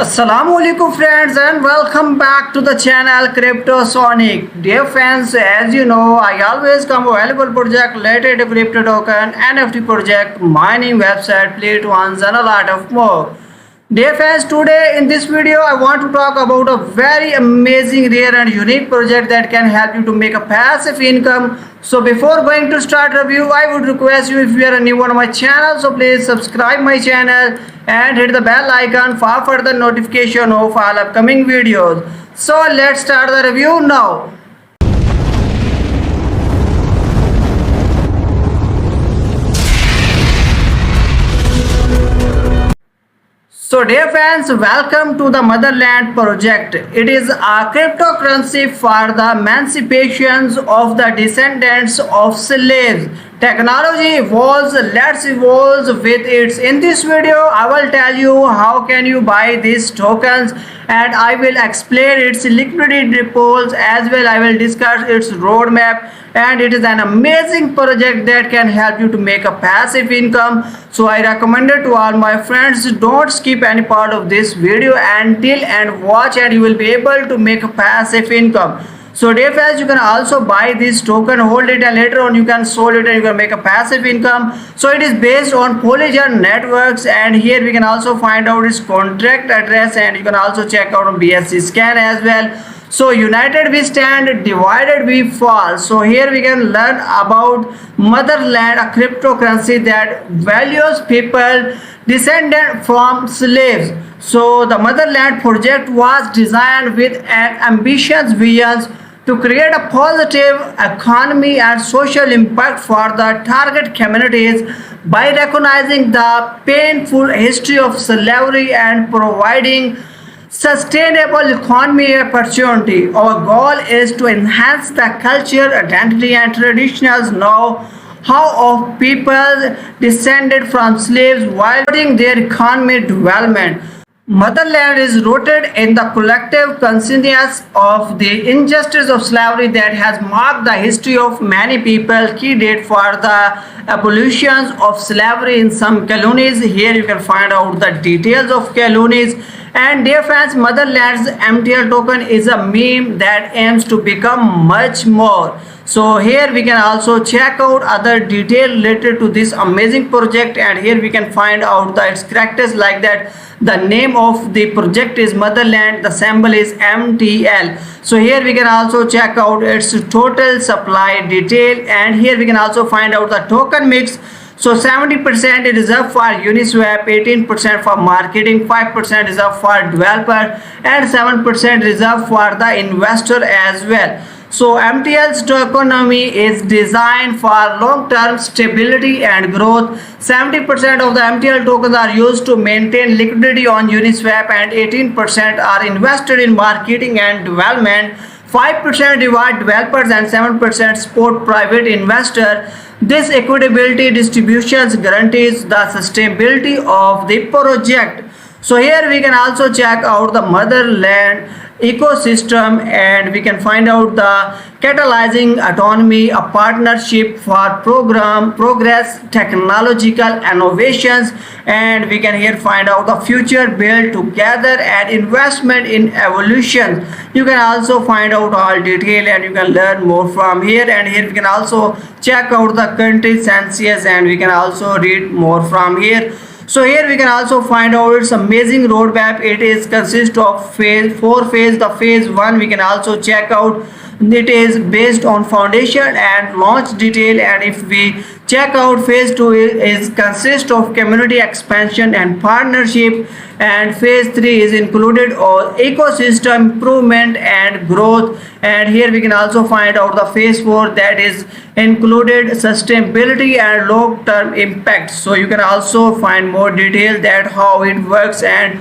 Assalamualaikum friends and welcome back to the channel Cryptosonic. Dear fans, as you know, I always come valuable project related to crypto token, NFT project, mining website, play to earn and a lot of more. Dear fans, today in this video I want to talk about a very amazing, rare and unique project that can help you to make a passive income. So before going to start review, I would request you, if you are new on my channel, so please subscribe my channel and hit the bell icon for further notification of all upcoming videos. So let's start the review now. So dear fans, welcome to the MotherLand project. It is a cryptocurrency for the emancipations of the descendants of slaves. Technology evolves, let's evolve with it. In this video, I will tell you how can you buy these tokens, and I will explain its liquidity reports as well. I will discuss its roadmap, and it is an amazing project that can help you to make a passive income. So I recommend it to all my friends. Don't skip any part of this video until and watch, and you will be able to make a passive income. So dear friends, you can also buy this token, hold it, and later on you can sold it and you can make a passive income. So it is based on Polygon networks, and here we can also find out its contract address, and you can also check out on BSC scan as well. So united we stand, divided we fall. So here we can learn about MotherLand, a cryptocurrency that values people descended from slaves. So the MotherLand project was designed with an ambitious vision to create a positive economy and social impact for the target communities by recognizing the painful history of slavery and providing sustainable economy opportunity. Our goal is to enhance the culture, identity, and traditional know-how of people descended from slaves while supporting their economic development. MotherLand is rooted in the collective consciousness of the injustice of slavery that has marked the history of many people. Key date for the abolition of slavery in some colonies. Here you can find out the details of colonies. And dear fans, MotherLand's MTL token is a meme that aims to become much more. So here we can also check out other detail related to this amazing project, and here we can find out its characters like that. The name of the project is MotherLand, the symbol is MTL. So here we can also check out its total supply detail, and here we can also find out the token mix. So 70% is reserved for Uniswap, 18% for marketing, 5% reserved for developer, and 7% reserved for the investor as well. So MTL's tokenomics is designed for long-term stability and growth. 70% of the MTL tokens are used to maintain liquidity on Uniswap, and 18% are invested in marketing and development. 5% reward developers and 7% support private investor. This equitability distributions guarantees the sustainability of the project. So here we can also check out the MotherLand ecosystem, and we can find out the catalyzing autonomy, a partnership for progress, technological innovations, and we can here find out the future built together and investment in evolution. You can also find out all detail, and you can learn more from here, and here we can also check out the country census, and we can also read more from here. So here we can also find out its amazing roadmap. It is consist of four phase. The phase 1 we can also check out. It is based on foundation and launch detail, and if we check out phase 2 is consist of community expansion and partnership, and phase 3 is included all ecosystem improvement and growth, and here we can also find out the phase 4 that is included sustainability and long-term impact. So you can also find more detail that how it works, and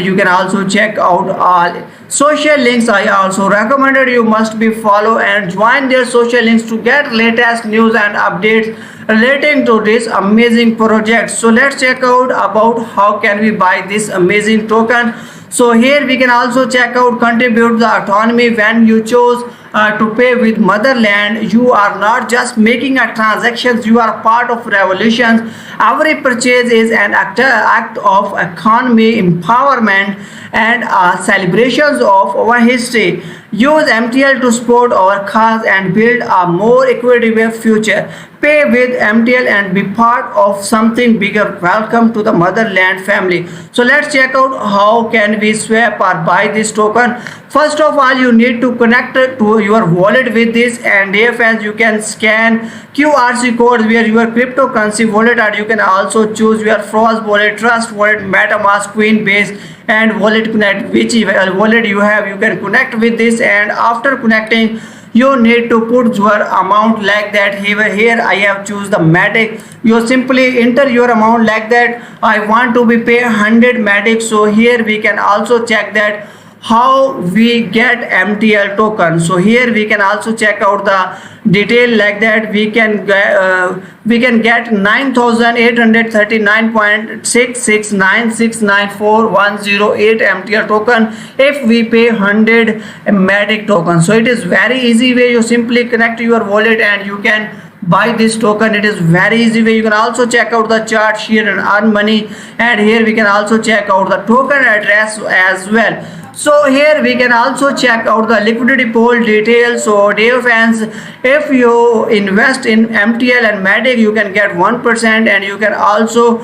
you can also check out all social links. I also recommended you must be follow and join their social links to get latest news and updates relating to this amazing project. So let's check out about how can we buy this amazing token. So here we can also check out contribute the autonomy. When you choose to pay with MotherLand, you are not just making a transactions, you are part of revolutions. Every purchase is an act of economy empowerment and celebrations of our history. Use MTL to support our cause and build a more equitable future. Pay with MTL and be part of something bigger. Welcome to the MotherLand family. So let's check out how can we swap or buy this token. First of all, you need to connect to your wallet with this, and dear fans, you can scan QRC code where your cryptocurrency wallet, or you can also choose your Frost wallet, Trust wallet, MetaMask, Coinbase, and Wallet Connect. Which wallet you have, you can connect with this, and after connecting, you need to put your amount like that. Here I have choose the Matic. You simply enter your amount like that. I want to be pay 100 Matic. So here we can also check that how we get MTL token. So here we can also check out the detail like that. We can get 9,839.669694108 MTL token if we pay 100 Matic token. So it is very easy way. You simply connect your wallet and you can buy this token. It is very easy way. You can also check out the chart here and earn money, and here we can also check out the token address as well. So here we can also check out the liquidity pool details. So dear fans, if you invest in MTL and Matic, you can get 1%, and you can also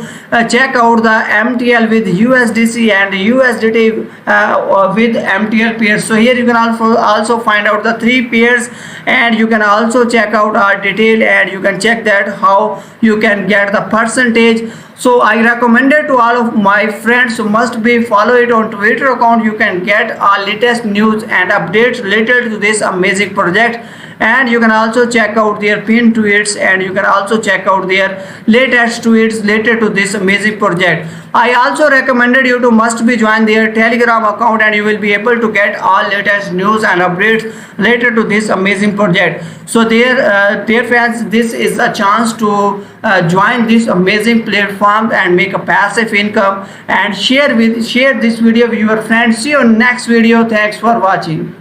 check out the MTL with USDC and USDT with MTL pairs. So here you can also find out the 3 pairs, and you can also check out our detail, and you can check that how you can get the percentage. So I recommend it to all of my friends who must be follow it on Twitter account. You can get our latest news and updates related to this amazing project, and you can also check out their pinned tweets, and you can also check out their latest tweets related to this amazing project. I also recommended you to must be join their Telegram account, and you will be able to get all latest news and updates related to this amazing project. So dear fans, this is a chance to join this amazing platform and make a passive income, and share this video with your friends. See you in next video. Thanks for watching.